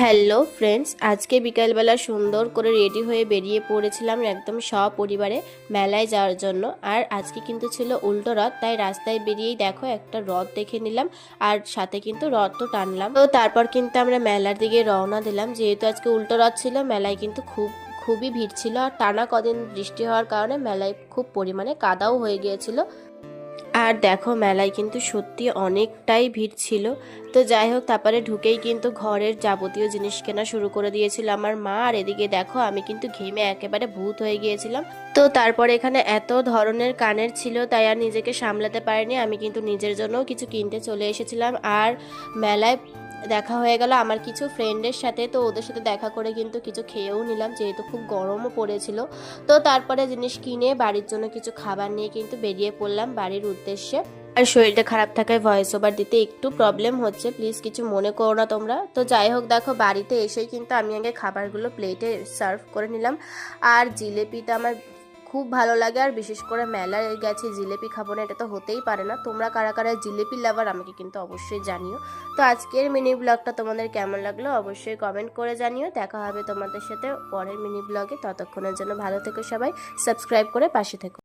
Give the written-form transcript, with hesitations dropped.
Hello friends, আজকে বিকালবেলা সুন্দর করে রেডি হয়ে বেরিয়ে পড়েছিলাম একদম সপরিবারে মেলায় যাওয়ার জন্য। আর আজকে কিন্তু ছিল উল্টো রথ, তাই রাস্তায় বেরিয়েই দেখো একটা রথ দেখে নিলাম আর সাথে কিন্তু রথ তো টানলাম। তো তারপর কিন্তু আমরা মেলার দিকে রওনা দিলাম। যেহেতু আজকে উল্টো রথ ছিল, মেলায় কিন্তু খুবই ভিড় ছিল। আর টানা কদিন বৃষ্টি হওয়ার কারণে মেলায় খুব পরিমাণে কাদাও হয়ে গিয়েছিল। আর দেখো মেলায় কিন্তু সত্যি অনেকটাই ভিড় ছিল। তো যাই হোক, তারপরে ঢুকেই কিন্তু ঘরের যাবতীয় জিনিস কেনা শুরু করে দিয়েছিল আমার মা। আর এদিকে দেখো আমি কিন্তু ঘেমে একেবারে ভূত হয়ে গিয়েছিলাম। তো তারপর এখানে এত ধরনের কানের ছিল, তাই আর নিজেকে সামলাতে পারিনি, আমি কিন্তু নিজের জন্যও কিছু কিনতে চলে এসেছিলাম। আর মেলায় দেখা হয়ে গেল আমার কিছু ফ্রেন্ডের সাথে, তো ওদের সাথে দেখা করে কিন্তু কিছু খেয়েও নিলাম, যেহেতু খুব গরমও পড়েছিল। তো তারপরে জিনিস কিনে বাড়ির জন্য কিছু খাবার নিয়ে কিন্তু বেরিয়ে পড়লাম বাড়ির উদ্দেশ্যে। আর শরীরটা খারাপ থাকায় ভয়েস ওভার দিতে একটু প্রবলেম হচ্ছে, প্লিজ কিছু মনে করো না তোমরা। তো যাই হোক, দেখো বাড়িতে এসেই কিন্তু আমি আগে খাবারগুলো প্লেটে সার্ভ করে নিলাম। আর জিলেপিটা আমার খুব ভালো লাগে, আর বিশেষ করে মেলায় গেছি জিলেপি খাবো না, এটা তো হতেই পারে না। তোমরা কারা কারা জিলেপি লাভার আমাকে কিন্তু অবশ্যই জানিও। তো আজকের মিনি ব্লগটা তোমাদের কেমন লাগলো অবশ্যই কমেন্ট করে জানিও। দেখা হবে তোমাদের সাথে পরের মিনি ব্লগে, ততক্ষণের জন্য ভালো থেকো সবাই, সাবস্ক্রাইব করে পাশে থেকো।